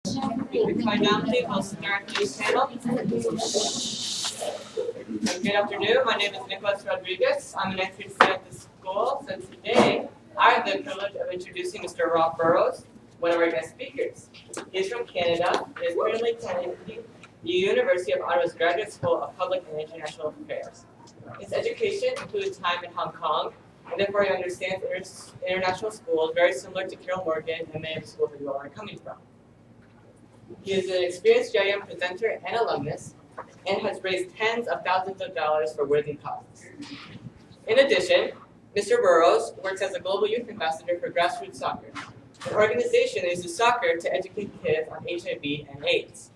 My nominee will start today's panel. Good afternoon, my name is Nicholas Rodriguez. I'm an entry student at the school, so today I have the privilege of introducing Mr. Rob Burroughs, one of our guest speakers. He's from Canada and is currently attending the University of Ottawa's Graduate School of Public and International Affairs. His education includes time in Hong Kong, and therefore he understands international schools very similar to Carol Morgan and many of the schools that you all are coming from. He is an experienced GIM presenter and alumnus, and has raised tens of thousands of dollars for worthy causes. In addition, Mr. Burroughs works as a global youth ambassador for Grassroots Soccer, an organization that uses soccer to educate kids on HIV and AIDS.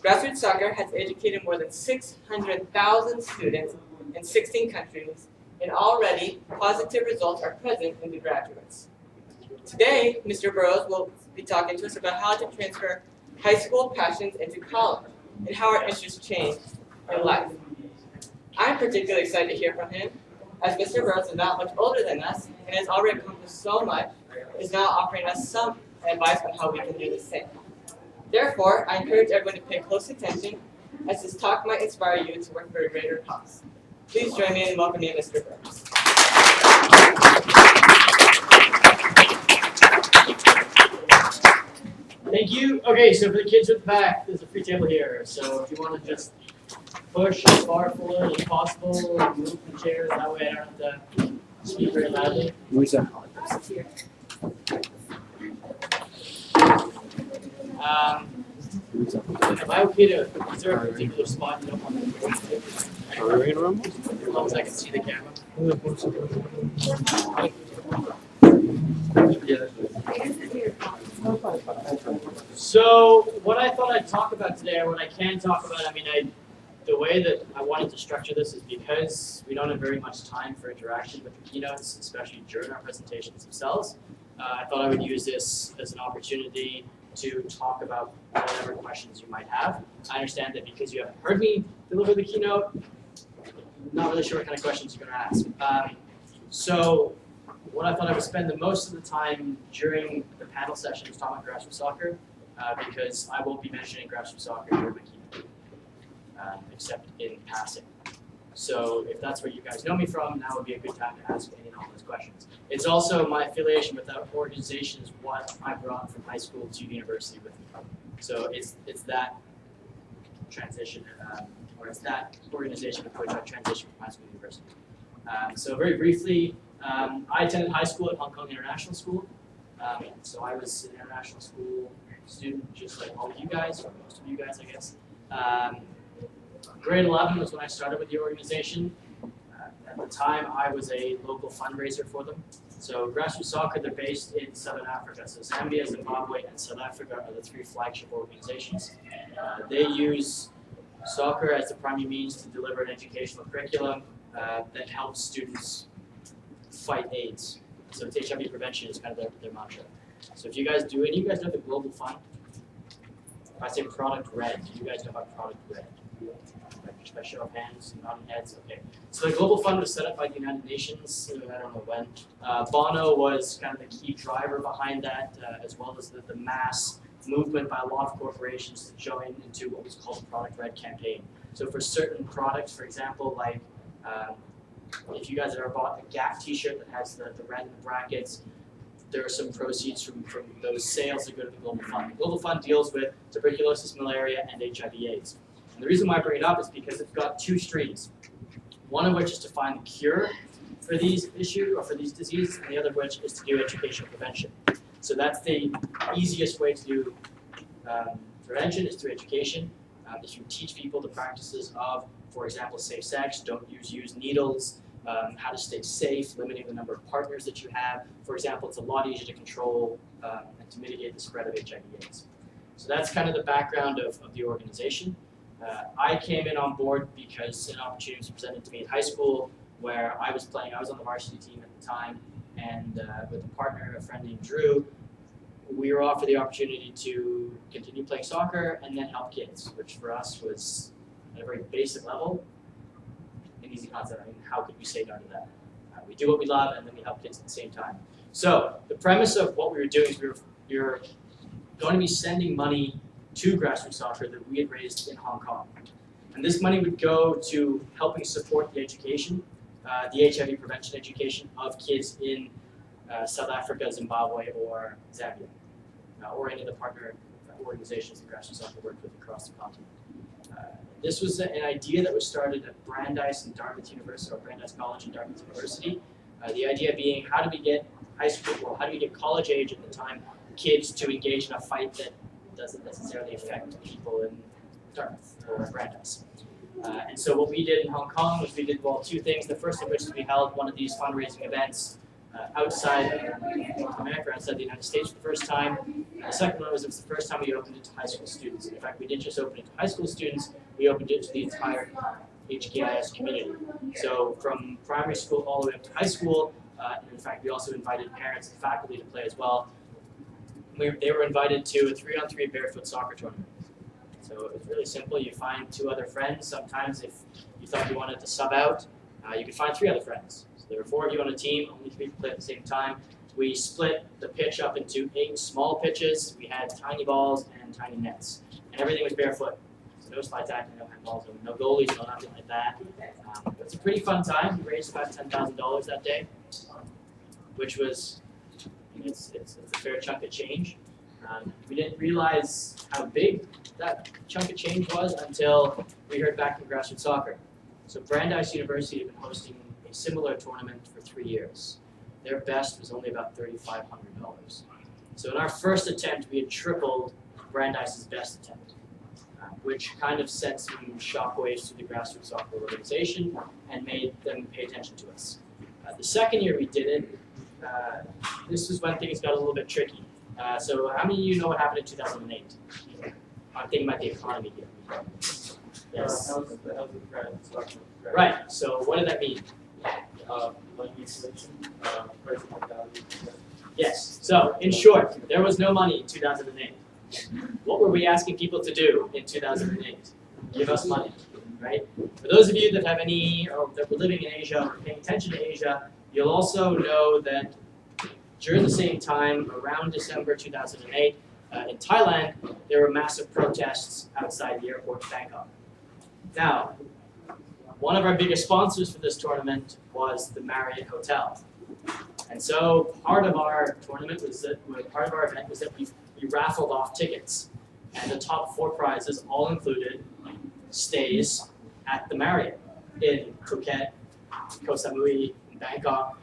Grassroots Soccer has educated more than 600,000 students in 16 countries, and already positive results are present in the graduates. Today, Mr. Burroughs will be talking to us about how to transfer high school passions into college, and how our interests change in life. I'm particularly excited to hear from him, as Mr. Burroughs is not much older than us and has already accomplished so much, is now offering us some advice on how we can do the same. Therefore, I encourage everyone to pay close attention, as this talk might inspire you to work for a greater cause. Please join me in welcoming Mr. Burroughs. Thank you. Okay, so for the kids with the back, there's a free table here. So if you want to just push as far forward as possible, move the chairs, that way I don't have to speak very loudly. Am I okay to, is there a particular spot you don't want to go? Are we in a room? As long as I can see the camera. So what I thought I'd talk about today, or what I can talk about, the way that I wanted to structure this is because we don't have very much time for interaction with the keynotes, especially during our presentations themselves. I thought I would use this as an opportunity to talk about whatever questions you might have. I understand that because you haven't heard me deliver the keynote, I'm not really sure what kind of questions you're going to ask. So what I thought I would spend the most of the time during the panel session is talking about grassroots soccer, because I won't be mentioning grassroots soccer during my keynote, except in passing. So if that's where you guys know me from, now would be a good time to ask any and all those questions. It's also my affiliation with that organization is what I brought from high school to university with me. So it's that transition, or it's that organization with which I transitioned from high school to university. So very briefly, I attended high school at Hong Kong International School. So I was an international school student, just like all of you guys, or most of you guys, I guess. Grade 11 was when I started with the organization. At the time, I was a local fundraiser for them. So Grassroots Soccer, they're based in Southern Africa. So Zambia, Zimbabwe, and South Africa are the three flagship organizations. They use soccer as the primary means to deliver an educational curriculum that helps students fight AIDS. So it's HIV prevention is kind of their mantra. So if you guys do, and you guys know the Global Fund, if I say Product Red, do you guys know about Product Red? Just by show of hands, nodding heads, okay. So the Global Fund was set up by the United Nations, I don't know when. Bono was kind of the key driver behind that, as well as the mass movement by a lot of corporations to join into what was called the Product Red campaign. So for certain products, for example, like if you guys have ever bought a Gap t-shirt that has the red in the brackets, there are some proceeds from those sales that go to the Global Fund. The Global Fund deals with tuberculosis, malaria, and HIV/AIDS. And the reason why I bring it up is because it's got two streams. One of which is to find the cure for these issues or for these diseases, and the other of which is to do educational prevention. So that's the easiest way to do prevention is through education. If you teach people the practices of, for example, safe sex, don't use needles, how to stay safe, limiting the number of partners that you have. For example, it's a lot easier to control and to mitigate the spread of HIV/AIDS. So that's kind of the background of the organization. I came in on board because an opportunity was presented to me in high school where I was on the varsity team at the time, and with a partner, a friend named Drew, we were offered the opportunity to continue playing soccer and then help kids, which for us was at a very basic level an easy concept. How could we say no to that? We do what we love and then we help kids at the same time. So the premise of what we were doing is we were going to be sending money to grassroots soccer that we had raised in Hong Kong. And this money would go to helping support the education, the HIV prevention education of kids in South Africa, Zimbabwe, or Zambia, or any of the partner organizations that grassroots soccer worked with across the continent. This was an idea that was started at Brandeis and Dartmouth University, or Brandeis College and Dartmouth University. The idea being, how do we get high school, or how do we get college age at the time, kids to engage in a fight that doesn't necessarily affect people in Dartmouth or Brandeis. And so what we did in Hong Kong was we did, well, two things. The first of which is we held one of these fundraising events outside of North America, outside the United States for the first time. The second one was it was the first time we opened it to high school students. In fact, we didn't just open it to high school students, we opened it to the entire HKIS community. So from primary school all the way up to high school, and in fact, we also invited parents and faculty to play as well. They were invited to a 3-on-3 barefoot soccer tournament. So it was really simple. You find 2 other friends. Sometimes if you thought you wanted to sub out, you could find 3 other friends. So there were 4 of you on a team, only 3 could play at the same time. We split the pitch up into 8 small pitches. We had tiny balls and tiny nets. And everything was barefoot. So no slide tackling, no handballs, no goalies, no nothing like that. It was a pretty fun time. We raised about $10,000 that day, which was, it's a fair chunk of change. We didn't realize how big that chunk of change was until we heard back from grassroots soccer. So Brandeis University had been hosting a similar tournament for 3 years. Their best was only about $3,500. So in our first attempt, we had tripled Brandeis' best attempt, which kind of sent some shockwaves to the grassroots soccer organization and made them pay attention to us. The second year we did it, this is when things got a little bit tricky. So how many of you know what happened in 2008? I'm thinking about the economy here. Yes. Right, so what did that mean? Yes, so in short, there was no money in 2008. What were we asking people to do in 2008? Give us money, right? For those of you that have any, or that were living in Asia or paying attention to Asia, you'll also know that during the same time, around December 2008, in Thailand, there were massive protests outside the airport in Bangkok. Now, one of our biggest sponsors for this tournament was the Marriott Hotel. And so part of our tournament was that, part of our event was that we raffled off tickets. And the top 4 prizes all included stays at the Marriott in Phuket, Koh Samui, in Bangkok.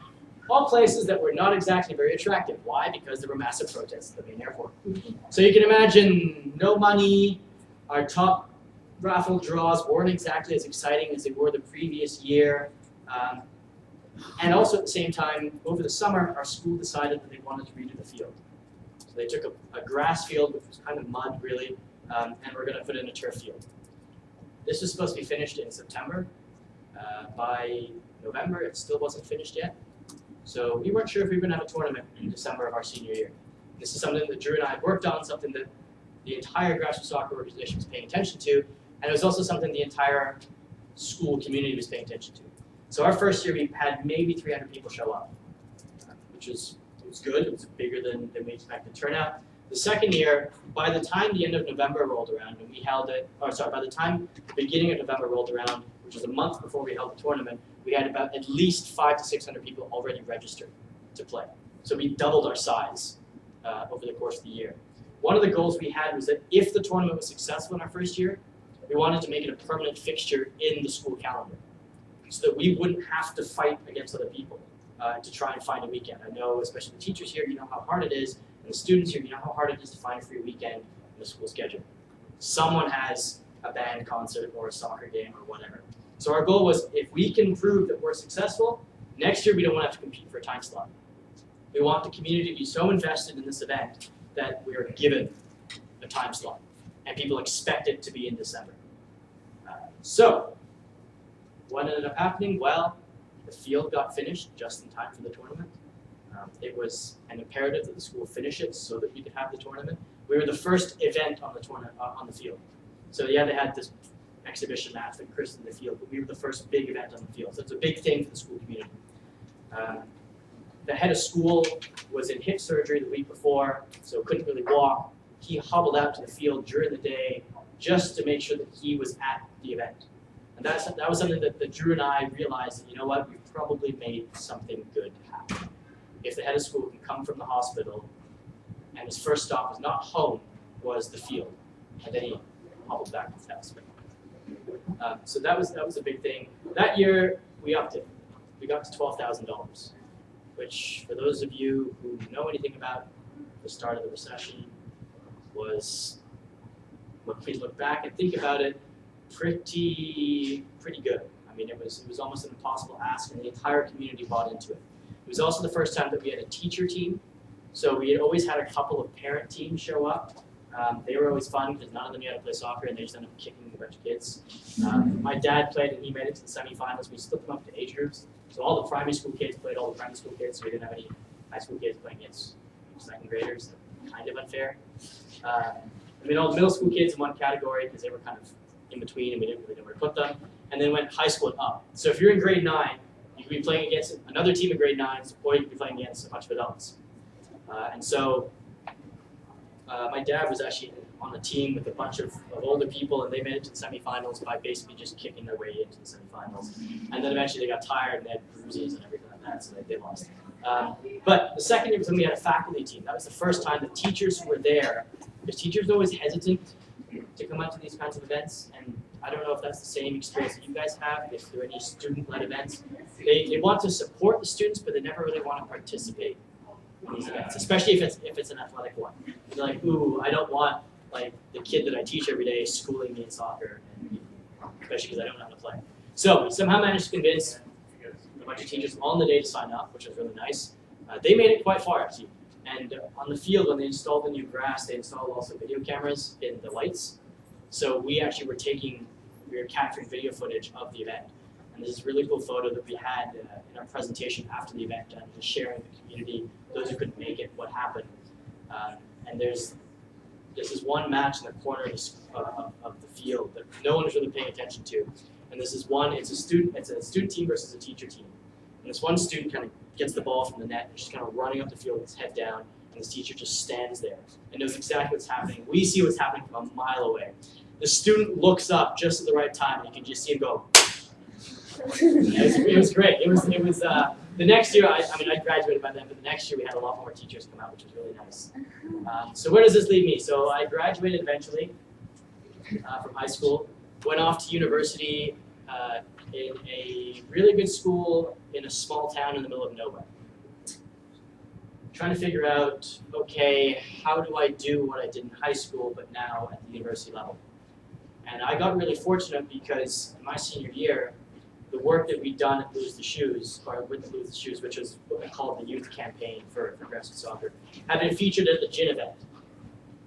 All places that were not exactly very attractive. Why? Because there were massive protests at the main airport. So you can imagine no money, our top raffle draws weren't exactly as exciting as they were the previous year. And also at the same time, over the summer, our school decided that they wanted to redo the field. So they took a grass field, which was kind of mud really, and we're going to put in a turf field. This was supposed to be finished in September. By November, it still wasn't finished yet. So we weren't sure if we were going to have a tournament in December of our senior year. This is something that Drew and I had worked on, something that the entire grassroots soccer organization was paying attention to, and it was also something the entire school community was paying attention to. So our first year, we had maybe 300 people show up, which was good. It was bigger than we expected turnout. The second year, by the time the end of November rolled around, and we held it, or sorry, by the time the beginning of November rolled around, which was a month before we held the tournament, we had about at least 500 to 600 people already registered to play. So we doubled our size over the course of the year. One of the goals we had was that if the tournament was successful in our first year, we wanted to make it a permanent fixture in the school calendar, so that we wouldn't have to fight against other people to try and find a weekend. I know, especially the teachers here, you know how hard it is, and the students here, you know how hard it is to find a free weekend in the school schedule. Someone has a band concert or a soccer game or whatever. So our goal was, if we can prove that we're successful, next year we don't want to have to compete for a time slot. We want the community to be so invested in this event that we are given a time slot, and people expect it to be in December. So, what ended up happening? Well, the field got finished just in time for the tournament. It was an imperative that the school finish it so that we could have the tournament. We were the first event on the tournament on the field. So yeah, they had this exhibition match that christened the field, but we were the first big event on the field. So it's a big thing for the school community. The head of school was in hip surgery the week before, so couldn't really walk. he hobbled out to the field during the day just to make sure that he was at the event. And that was something that Drew and I realized that, you know what, we've probably made something good happen. If the head of school can come from the hospital and his first stop was not home, was the field. And then he hobbled back to the house. So that was a big thing. That year, we upped it. We got to $12,000, which for those of you who know anything about the start of the recession was, when we look back and think about it, pretty good. I mean, it was almost an impossible ask, and the entire community bought into it. It was also the first time that we had a teacher team. So we had always had a couple of parent teams show up. They were always fun because none of them knew how to play soccer, and they just ended up kicking a bunch of kids. My dad played, and he made it to the semifinals. We split them up to age groups. So all the primary school kids played all the primary school kids, so we didn't have any high school kids playing against second graders. Kind of unfair. I mean, all the middle school kids in one category because they were kind of in between, and we didn't really know where to put them. And then went high school and up. So if you're in grade 9, you could be playing against another team of grade 9s, or you could be playing against a bunch of adults. And so my dad was actually on a team with a bunch of older people, and they made it to the semifinals by basically just kicking their way into the semifinals. And then eventually they got tired and they had bruises and everything like that, so they lost. But the second year was when we had a faculty team. That was the first time the teachers who were there, because teachers are always hesitant to come out to these kinds of events, and I don't know if that's the same experience that you guys have, if there are any student-led events. They want to support the students, but they never really want to participate in these events, especially if it's an athletic one. They're like, ooh, I don't want like the kid that I teach every day schooling me in soccer, and especially because I don't know how to play. So we somehow managed to convince a bunch of teachers on the day to sign up, which was really nice. They made it quite far, actually. And on the field, when they installed the new grass, they installed also video cameras in the lights. So we actually were capturing video footage of the event. And this is a really cool photo that we had in our presentation after the event, and just sharing with the community, those who couldn't make it, what happened. And this is one match in the corner of the field that no one is really paying attention to. And this is one, it's a student team versus a teacher team. And this one student kind of gets the ball from the net and just kind of running up the field with his head down, and this teacher just stands there and knows exactly what's happening. We see what's happening from a mile away. The student looks up just at the right time, and you can just see him go. It was great. It was the next year. I mean, I graduated by then, but the next year we had a lot more teachers come out, which was really nice. So where does this leave me? So I graduated eventually from high school, went off to university in a really good school in a small town in the middle of nowhere. Trying to figure out, okay, how do I do what I did in high school, but now at the university level? And I got really fortunate because in my senior year, the work that we'd done at Lose the Shoes, or with Lose the Shoes, which was what we called the youth campaign for progressive soccer, had been featured at the GIN event.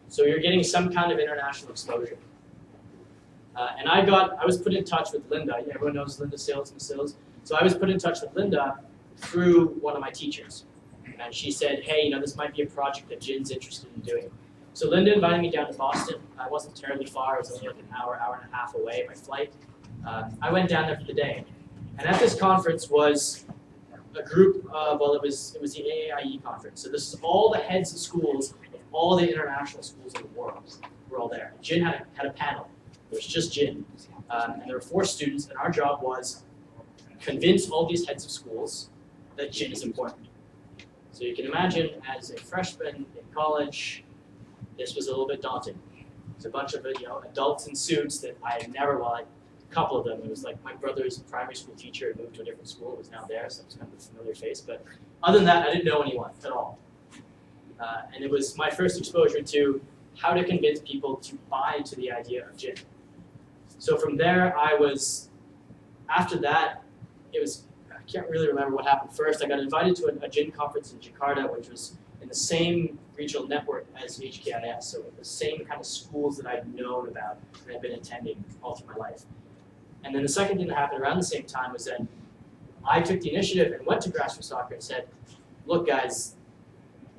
So you're getting some kind of international exposure. And I was put in touch with Linda. Yeah, everyone knows Linda Sills, Miss Sills. So I was put in touch with Linda through one of my teachers. And she said, hey, this might be a project that GIN's interested in doing. So Linda invited me down to Boston. I wasn't terribly far. It was only like an hour and a half away by flight. I went down there for the day. And at this conference was a group of, well, it was the AAIE conference. So this is all the heads of schools of all the international schools in the world were all there. GIN had a panel. It was just GIN. And there were 4 students, and our job was convince all these heads of schools that GIN is important. So you can imagine, as a freshman in college, this was a little bit daunting. It's a bunch of adults in suits that I had never, a couple of them. It was like my brother's primary school teacher had moved to a different school, was now there, so it was kind of a familiar face. But other than that, I didn't know anyone at all. And it was my first exposure to how to convince people to buy into the idea of GIN. So from there, after that, I can't really remember what happened first. I got invited to a GIN conference in Jakarta, which was in the same regional network as HKIS, so the same kind of schools that I'd known about and I'd been attending all through my life. And then the second thing that happened around the same time was that I took the initiative and went to Grassroots Soccer and said, look guys,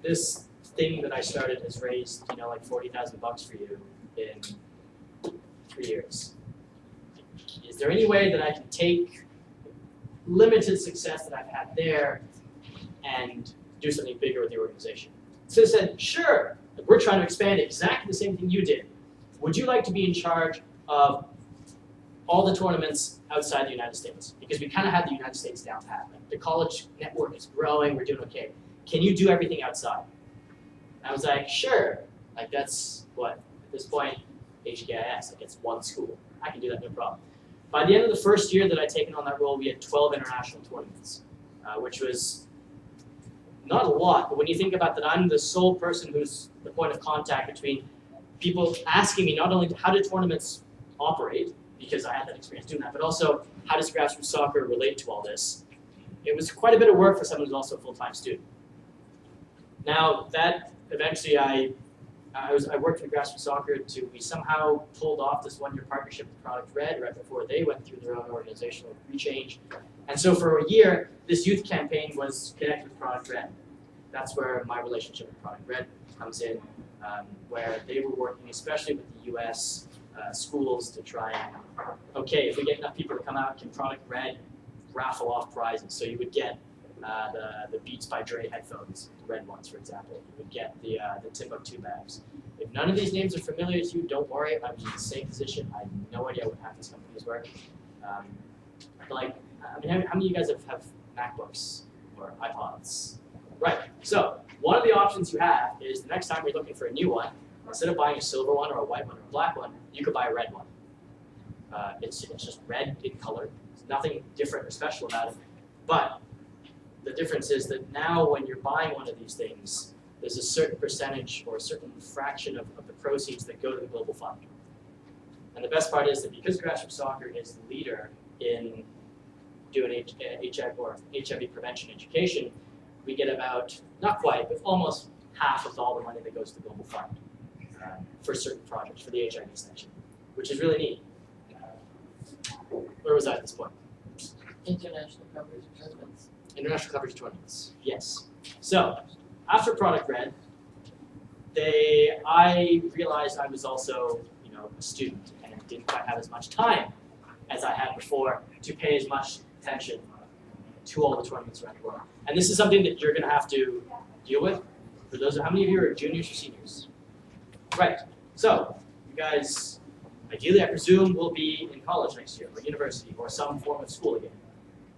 this thing that I started has raised, like $40,000 for you in 3 years. Is there any way that I can take limited success that I've had there and do something bigger with the organization? So I said, sure, we're trying to expand exactly the same thing you did. Would you like to be in charge of all the tournaments outside the United States? Because we kind of had the United States down pat. Like, the college network is growing, we're doing okay. Can you do everything outside? And I was like, sure. Like, that's what, at this point, HKIS, like, it's one school. I can do that, no problem. By the end of the first year that I'd taken on that role, we had 12 international tournaments, which was not a lot, but when you think about that, I'm the sole person who's the point of contact between people asking me not only how do tournaments operate, because I had that experience doing that, but also how does grassroots soccer relate to all this. It was quite a bit of work for someone who's also a full-time student. Now, that eventually I worked with grassroots soccer we somehow pulled off this one-year partnership with Product Red right before they went through their own organizational rechange. And so for a year, this youth campaign was connected with Product Red. That's where my relationship with Product Red comes in, where they were working especially with the US schools to try and, okay, if we get enough people to come out, can Product Red raffle off prizes? So you would get the Beats by Dre headphones, the red ones, for example. You would get the Timbuktu bags. If none of these names are familiar to you, don't worry. I'm in the same position. I have no idea what half these companies work. But like, I mean, how many of you guys have MacBooks or iPods? Right. So one of the options you have is the next time you're looking for a new one, instead of buying a silver one or a white one or a black one, you could buy a red one. It's just red in color. There's nothing different or special about it. But the difference is that now when you're buying one of these things, there's a certain percentage or a certain fraction of the proceeds that go to the Global Fund. And the best part is that because grassroots soccer is the leader in doing HIV prevention education, we get about, not quite, but almost half of all the money that goes to the Global Fund for certain projects, for the HIV section, which is really neat. Where was I at this point? International coverage tournaments. International coverage tournaments, yes. So, after Product Red, I realized I was also, a student and didn't quite have as much time as I had before to pay as much attention to all the tournaments around the world. And this is something that you're going to have to deal with. For those, how many of you are juniors or seniors? Right. So, you guys, ideally, I presume, will be in college next year, or university, or some form of school again.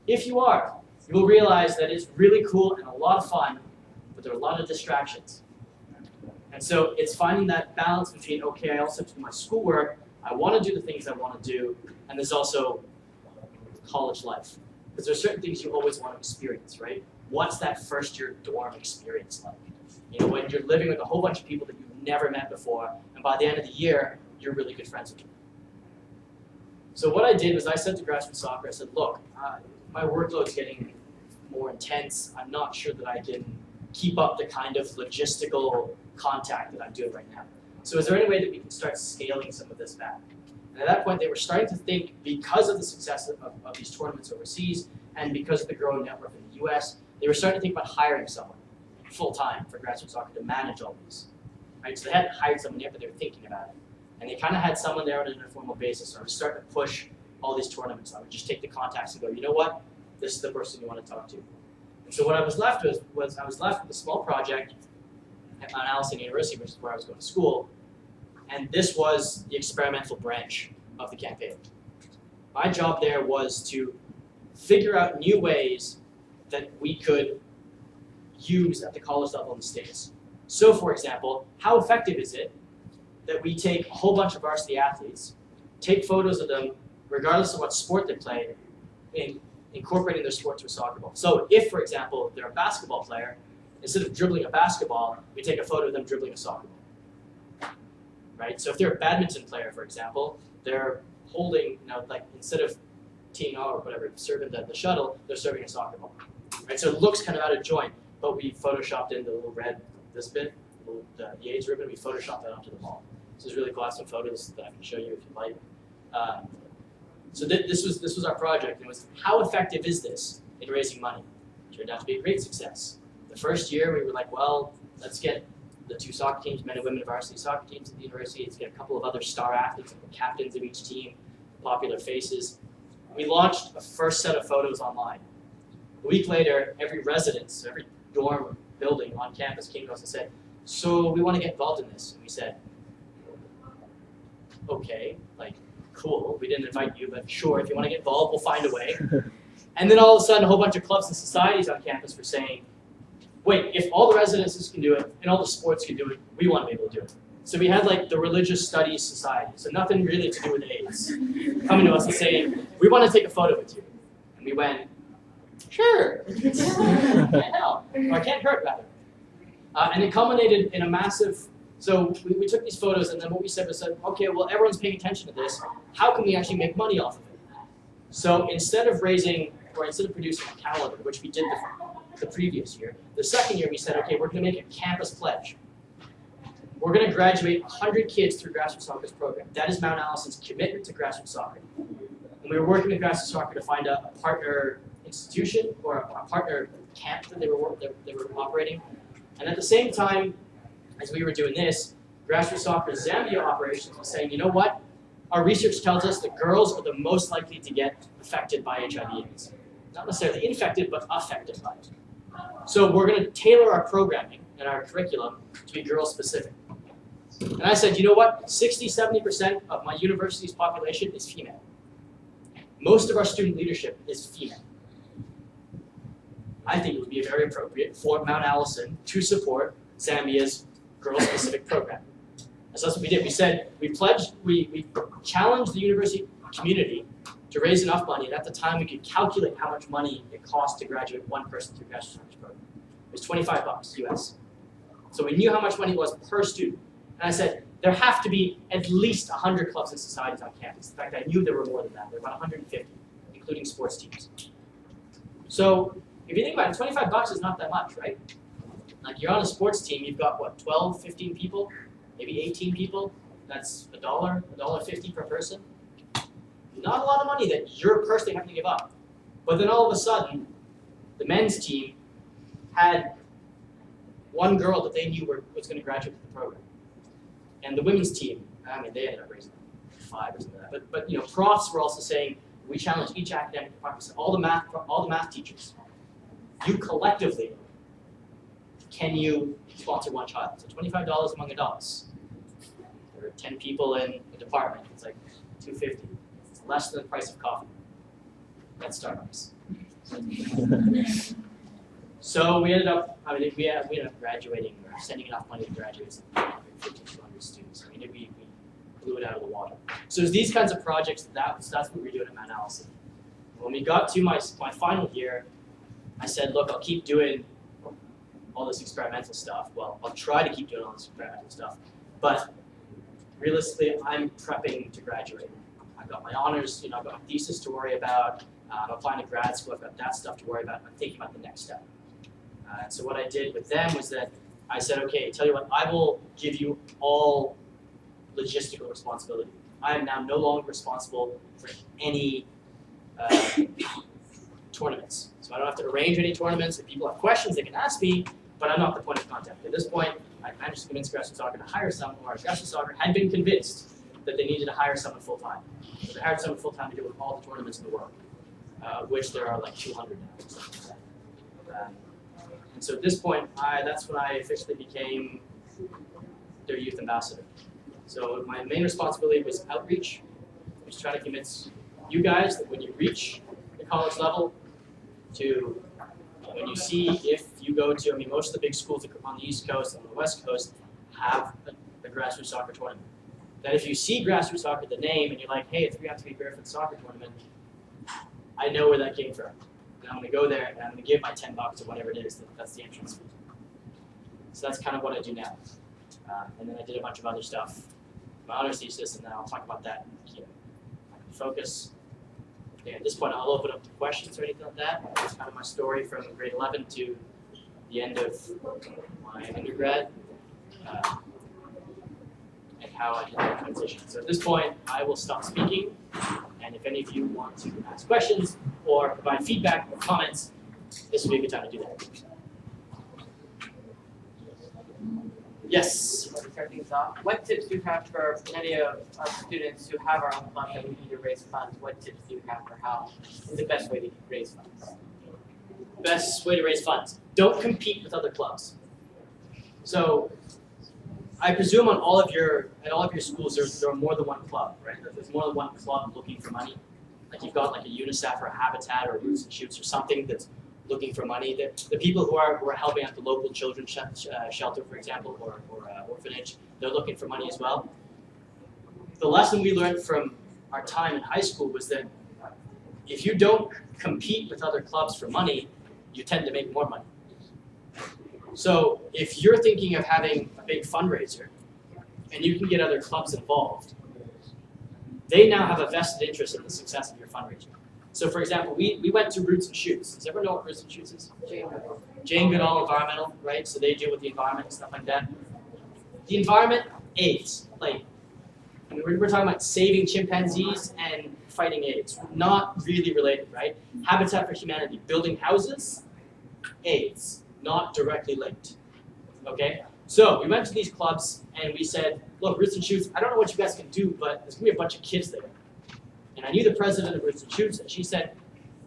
If you are, you will realize that it's really cool and a lot of fun, but there are a lot of distractions. And so it's finding that balance between, okay, I also have to do my schoolwork, I want to do the things I want to do, and there's also college life. Because there's certain things you always want to experience, right? What's that first year dorm experience like? When you're living with a whole bunch of people that you've never met before, and by the end of the year, you're really good friends with them. So what I did was I said to grassroots soccer, I said, look, my workload's getting more intense. I'm not sure that I can keep up the kind of logistical contact that I'm doing right now. So is there any way that we can start scaling some of this back? And at that point, they were starting to think, because of the success of these tournaments overseas and because of the growing network in the US, they were starting to think about hiring someone full-time for grassroots soccer to manage all these. Right? So they hadn't hired someone yet, but they were thinking about it. And they kind of had someone there on an informal basis. So I was starting to push all these tournaments. I would just take the contacts and go, you know what? This is the person you want to talk to. And so what I was left with was I was left with a small project at Mount Allison University, which is where I was going to school. And this was the experimental branch of the campaign. My job there was to figure out new ways that we could use at the college level in the States. So for example, how effective is it that we take a whole bunch of varsity athletes, take photos of them, regardless of what sport they play, in incorporating their sport to a soccer ball. So if, for example, they're a basketball player, instead of dribbling a basketball, we take a photo of them dribbling a soccer ball. Right? So if they're a badminton player, for example, they're holding, like instead of teeing off or whatever, serving the shuttle, they're serving a soccer ball. Right? So it looks kind of out of joint, but we photoshopped in the little red, this bit, the AIDS ribbon, we photoshopped that onto the ball. So it's really cool. I have some photos that I can show you if you'd like. So this was our project. It was, how effective is this in raising money? It turned out to be a great success. The first year we were like, well, let's get the 2 soccer teams, men and women varsity soccer teams at the university. Let's get a couple of other star athletes, like the captains of each team, popular faces. We launched a first set of photos online. A week later, every residence, every dorm building on campus came to us and said, so we want to get involved in this. And we said, okay, like, cool, we didn't invite you, but sure, if you want to get involved, we'll find a way. And then all of a sudden, a whole bunch of clubs and societies on campus were saying, wait, if all the residences can do it, and all the sports can do it, we want to be able to do it. So we had like the Religious Studies Society, so nothing really to do with AIDS, coming to us and saying, we want to take a photo with you. And we went, sure, can't help, or can't hurt rather. And it culminated in a massive, so we took these photos, and then what we said was, okay, well, everyone's paying attention to this, how can we actually make money off of it? So instead of producing a calendar, which we did the previous year, the second year we said, okay, we're going to make a campus pledge. We're going to graduate 100 kids through grassroots soccer's program. That is Mount Allison's commitment to grassroots soccer. And we were working with grassroots soccer to find a partner institution or a partner camp that they were operating. And at the same time, as we were doing this, grassroots soccer's Zambia operations was saying, you know what? Our research tells us that girls are the most likely to get affected by HIV/AIDS. Not necessarily infected, but affected by it. So we're going to tailor our programming and our curriculum to be girl-specific. And I said, you know what? 60–70% of my university's population is female. Most of our student leadership is female. I think it would be very appropriate for Mount Allison to support Zambia's girl-specific program. And so that's what we did. We said, we challenged the university community to raise enough money, and at the time we could calculate how much money it cost to graduate one person through graduate soccer's program. It was $25 US. So we knew how much money it was per student. And I said, there have to be at least 100 clubs and societies on campus. In fact, I knew there were more than that. There were about 150, including sports teams. So if you think about it, $25 is not that much, right? Like you're on a sports team, you've got what, 12, 15 people, maybe 18 people. That's $1, $1.50 per person. Not a lot of money that you're personally having to give up. But then all of a sudden, the men's team had one girl that they knew was going to graduate from the program. And the women's team, I mean, they ended up raising 5 or something like that. But you know, profs were also saying, we challenge each academic department, so all the math teachers, you collectively, can you sponsor one child? So $25 among adults. There are 10 people in the department. It's like $2.50. It's less than the price of coffee at Starbucks. So we ended up, we ended up graduating, or sending enough money to graduate 200 students. I mean, we blew it out of the water. So it's these kinds of projects, that's what we're doing at Mount Allison. When we got to my final year, I said, look, I'll keep doing all this experimental stuff. Well, I'll try to keep doing all this experimental stuff, but realistically, I'm prepping to graduate. I've got my honors, I've got a thesis to worry about. I'm applying to grad school. I've got that stuff to worry about. I'm thinking about the next step. So what I did with them was that I said, okay, tell you what, I will give you all logistical responsibility. I am now no longer responsible for any tournaments. So I don't have to arrange any tournaments. If people have questions, they can ask me, but I'm not the point of contact. At this point, I managed to convince grassroots soccer to hire someone, or grassroots soccer had been convinced that they needed to hire someone full-time. So they hired someone full-time to deal with all the tournaments in the world, of which there are like 200 now. Something like that. And so at this point, that's when I officially became their youth ambassador. So my main responsibility was outreach. I was trying to convince you guys that when you reach the college level, to when you see if you go to, most of the big schools on the East Coast and on the West Coast have a grassroots soccer tournament. That if you see grassroots soccer, the name, and you're like, hey, it's 3-on-3 barefoot soccer tournament, I know where that came from. And I'm going to go there and I'm going to give my $10 or whatever it is. That's the entrance fee. So that's kind of what I do now. And then I did a bunch of other stuff, my honors thesis, and then I'll talk about that here. Focus. Okay, at this point, I'll open up to questions or anything like that. That's kind of my story from grade 11 to the end of my undergrad, and how I did that transition. So at this point, I will stop speaking, and if any of you want to ask questions or provide feedback or comments, this would be a good time to do that. Yes? To start things off, what tips do you have for many of us students who have our own fund that we need to raise funds? What tips do you have for how is the best way to raise funds? Best way to raise funds. Don't compete with other clubs. So I presume at all of your schools there are more than one club, right? There's more than one club looking for money. Like you've got like a UNICEF or a Habitat or Roots and Shoots or something that's looking for money. The people who are helping at the local children's shelter, for example, or orphanage, they're looking for money as well. The lesson we learned from our time in high school was that if you don't compete with other clubs for money, you tend to make more money. So if you're thinking of having a big fundraiser and you can get other clubs involved, they now have a vested interest in the success of your fundraiser. So for example, we went to Roots and Shoots. Does everyone know what Roots and Shoots is? Jane Goodall Environmental, right? So they deal with the environment and stuff like that. The environment, AIDS. Like, I mean, we're talking about saving chimpanzees and fighting AIDS. Not really related, right? Habitat for Humanity, building houses, AIDS. Not directly linked, okay? So we went to these clubs and we said, look, Roots and Shoots, I don't know what you guys can do, but there's gonna be a bunch of kids there. And I knew the president of Roots and Shoots, and she said,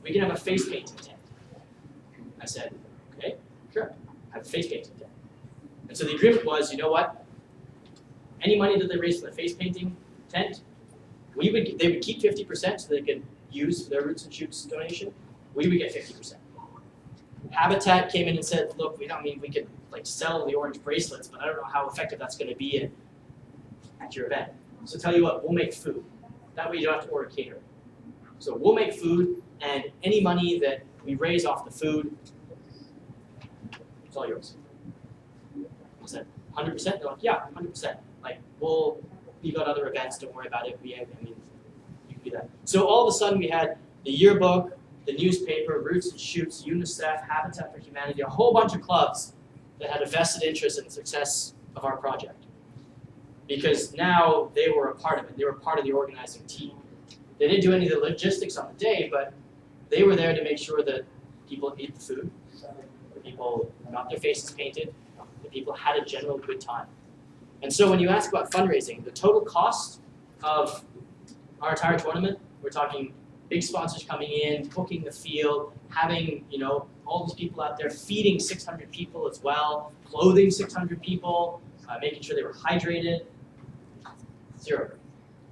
we can have a face painting tent. I said, okay, sure, have a face painting tent. And so the agreement was, you know what? Any money that they raised for the face painting tent, they would keep 50% so they could use for their Roots and Shoots donation. We would get 50%. Habitat came in and said, look, we could like sell the orange bracelets, but I don't know how effective that's going to be at your event. So tell you what, we'll make food. That way you don't have to order catering. So we'll make food, and any money that we raise off the food, it's all yours. I said, 100%? They're like, yeah, 100%. Like, we got other events, don't worry about it. You can do that. So all of a sudden we had the yearbook, the newspaper, Roots and Shoots, UNICEF, Habitat for Humanity, a whole bunch of clubs that had a vested interest in the success of our project. Because now they were a part of it. They were part of the organizing team. They didn't do any of the logistics on the day, but they were there to make sure that people ate the food, the people got their faces painted, the people had a general good time. And so when you ask about fundraising, the total cost of our entire tournament, we're talking big sponsors coming in, booking the field, having all these people out there, feeding 600 people as well, clothing 600 people, making sure they were hydrated. Zero.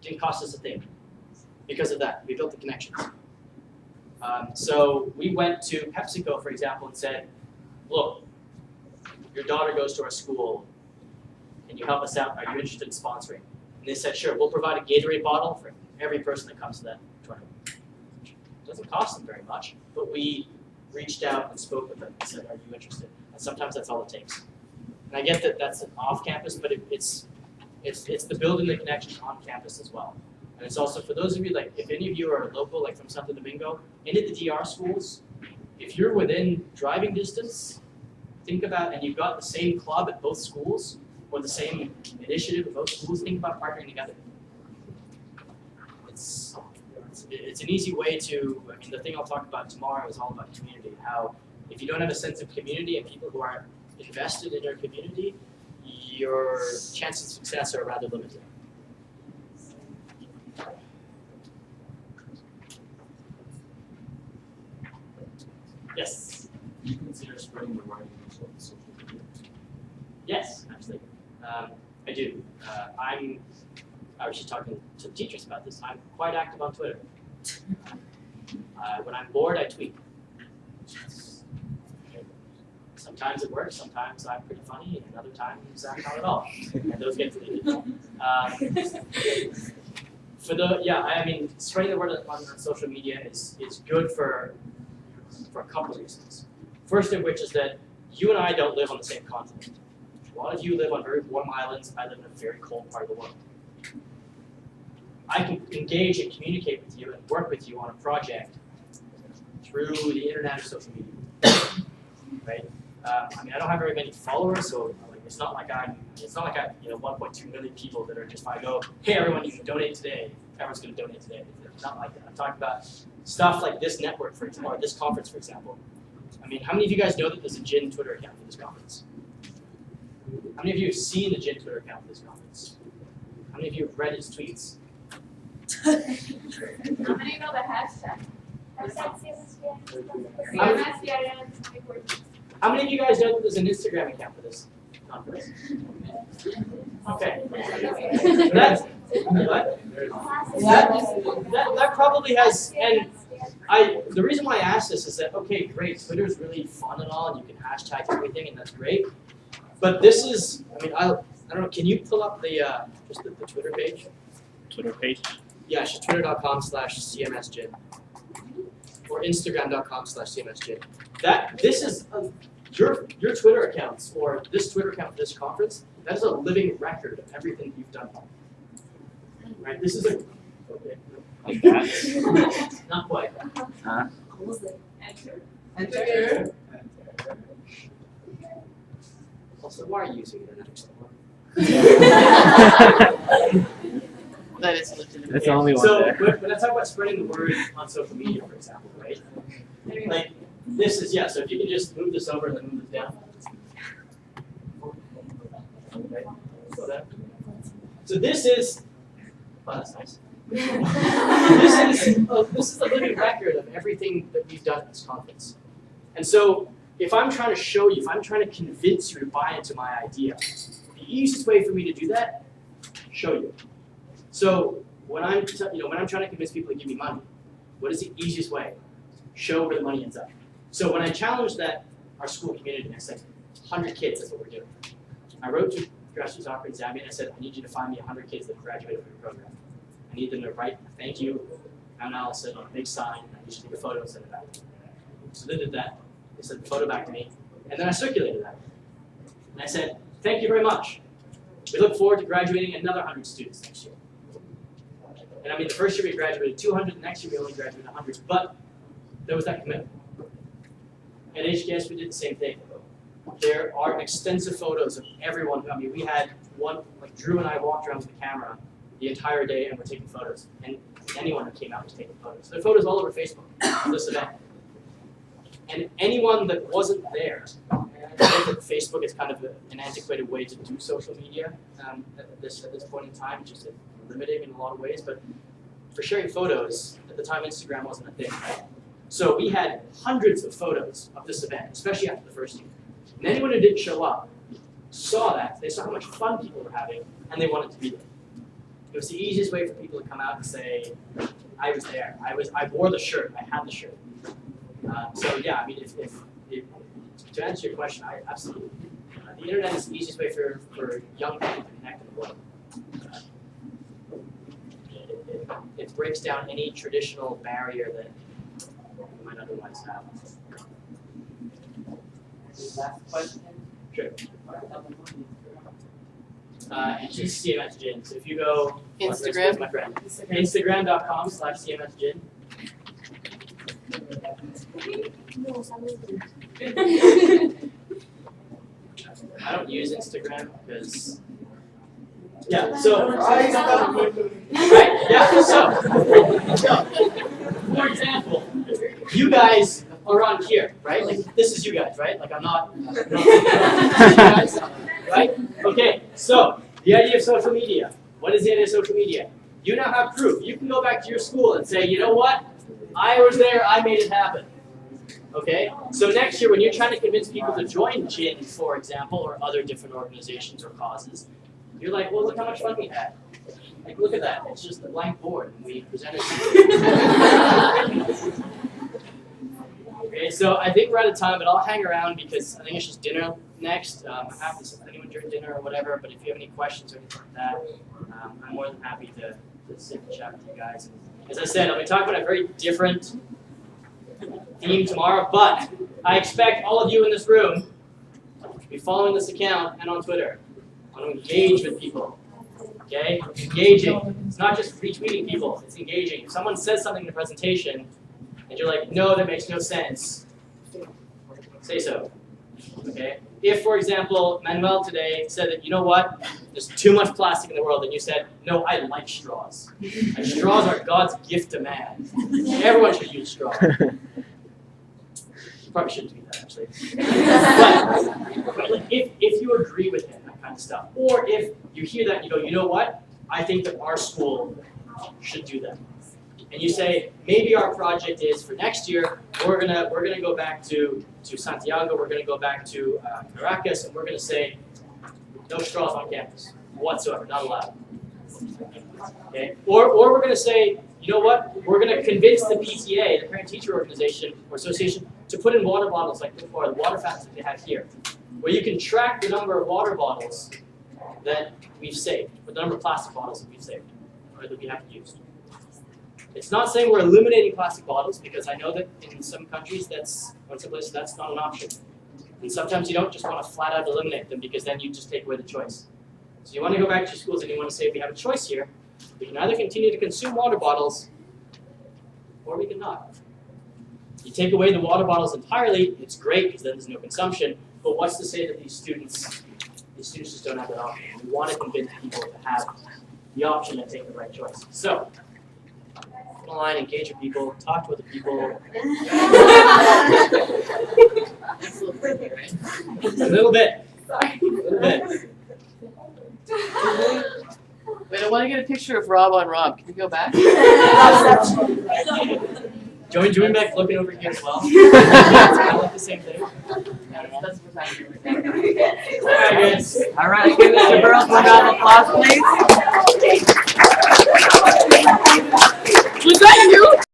Didn't cost us a thing. Because of that, we built the connections. So we went to PepsiCo, for example, and said, look, your daughter goes to our school. Can you help us out? Are you interested in sponsoring? And they said, sure, we'll provide a Gatorade bottle for every person that comes to that tournament. It doesn't cost them very much, but we reached out and spoke with them and said, are you interested? And sometimes that's all it takes. And I get that that's an off-campus, but it's the building the connection on campus as well. And it's also for those of you, like if any of you are local, like from Santo Domingo, any of the DR schools, if you're within driving distance, think about, and you've got the same club at both schools, or the same initiative at both schools, think about partnering together. It's an easy way to, I mean, the thing I'll talk about tomorrow is all about community, how if you don't have a sense of community and people who are invested in your community, your chances of success are rather limited. Yes? Do you consider spreading the word on social media? Yes, absolutely. I do. I was just talking to teachers about this. I'm quite active on Twitter. When I'm bored, I tweet. Sometimes it works, sometimes I'm pretty funny, and other times I'm not at all. And those get deleted. Spreading the word on social media is good for a couple of reasons. First of which is that you and I don't live on the same continent. A lot of you live on very warm islands. I live in a very cold part of the world. I can engage and communicate with you and work with you on a project through the internet or social media, right? I don't have very many followers, so it's not like I 1.2 million people that are just like, oh, hey everyone, you can donate today. Everyone's going to donate today. It's not like that. I'm talking about stuff like this network, for example, or this conference, for example. I mean, how many of you guys know that there's a GIN Twitter account for this conference? How many of you have seen the GIN Twitter account for this conference? How many of you have read his tweets? How many know the hashtag? How many of you guys know that there's an Instagram account for this? conference. Okay. That's what? That probably has, and the reason why I asked this is that, okay, great, Twitter is really fun and all, and you can hashtag everything, and that's great. But this is, I mean, I don't know, can you pull up the, just the Twitter page? Twitter page? Yeah, it's just twitter.com/cmsgin or instagram.com/cmsgin. This is, your Twitter accounts, or this Twitter account for this conference, that is a living record of everything you've done. Right, this is a, okay. Like that? Not quite. Enter. Also, why are you using internet explorer? That is legitimate. That's the only one So, there. when I talk about spreading the word on social media, for example, right? Like, this is, yeah, so if you can just move this over and then move this down. Okay, so this is, oh, that's nice. This is a living record of everything that we've done at this conference. And so, if I'm trying to show you, if I'm trying to convince you to buy into my idea, the easiest way for me to do that, show you. So when I'm trying to convince people to give me money, what is the easiest way? Show where the money ends up. So when I challenged that our school community, I said, 100 kids, that's what we're doing. I wrote to Grassroots Soccer in Zambia and I said, I need you to find me 100 kids that graduated from your program. I need them to write a thank you analysis on a big sign, and I need you to take a photo and send it back. So they did that. They sent the photo back to me, and then I circulated that. And I said, thank you very much. We look forward to graduating another 100 students next year. And I mean, the first year we graduated 200, the next year we only graduated 100, but there was that commitment. At HKS, we did the same thing. There are extensive photos of everyone. I mean, we had one, like Drew and I walked around with the camera the entire day and we're taking photos. And anyone who came out was taking photos. There are photos all over Facebook of this event. And anyone that wasn't there, and I think that Facebook is kind of an antiquated way to do social media at this point in time, just limiting in a lot of ways. But for sharing photos, at the time Instagram wasn't a thing, right? So we had hundreds of photos of this event, especially after the first year. And anyone who didn't show up saw that, they saw how much fun people were having, and they wanted to be there. It was the easiest way for people to come out and say, I was there, I wore the shirt, I had the shirt. So yeah, I mean, if to answer your question, I absolutely. The internet is the easiest way for young people to connect in the world. It breaks down any traditional barrier that you might otherwise have. Last question. Sure. GIN CMS. So if you go Instagram. my friend, Instagram.com/CMSGin. I don't use Instagram because, yeah, so, right, yeah, so, for example, you guys are on here, right? Like, this is you guys, right? Like, I'm not you guys, right? Okay, so, the idea of social media. What is the idea of social media? You now have proof. You can go back to your school and say, you know what? I was there, I made it happen. Okay? So next year, when you're trying to convince people to join GIN, for example, or other different organizations or causes, you're like, well, look how much fun we had. Like, look at that. It's just a blank board, and we presented it. Okay, so I think we're out of time, but I'll hang around because I think it's just dinner next. I have to see anyone during dinner or whatever, but if you have any questions or anything like that, I'm more than happy to sit and chat with you guys. And as I said, I'll be talking about a very different theme tomorrow, but I expect all of you in this room to be following this account and on Twitter. I want to engage with people. Okay? Engaging. It's not just retweeting people, it's engaging. If someone says something in the presentation and you're like, no, that makes no sense, say so. Okay? If, for example, Manuel today said that, you know what, there's too much plastic in the world, and you said, no, I like straws. And straws are God's gift to man. Everyone should use straws. You probably shouldn't do that, actually. But like, if you agree with him, that kind of stuff, or if you hear that and you go, you know what, I think that our school should do that. And you say, maybe our project is for next year, we're gonna go back to Santiago, we're gonna go back to Caracas, and we're gonna say, No straws on campus whatsoever, not allowed. Okay? Or we're going to say, you know what? We're going to convince the PTA, the parent-teacher organization or association, to put in water bottles like before, the water fountains that they have here, where you can track the number of water bottles that we've saved, or the number of plastic bottles that we've saved, or that we haven't used. It's not saying we're eliminating plastic bottles, because I know that in some countries that's not an option. And sometimes you don't just want to flat out eliminate them, because then you just take away the choice. So you want to go back to your schools and you want to say, we have a choice here. We can either continue to consume water bottles, or we can not. You take away the water bottles entirely, it's great because then there's no consumption, but what's to say that these students just don't have that option? We want to convince people to have the option and take the right choice. So, go online, engage with people, talk to other people. A little bit. A little bit. Wait, I want to get a picture of Rob on Rob. Can you go back? Join back looking over here as well. It's kind of like the same thing. That's what's happening. Alright guys. All right, give Mr. Burroughs one round of applause, please. Was that you?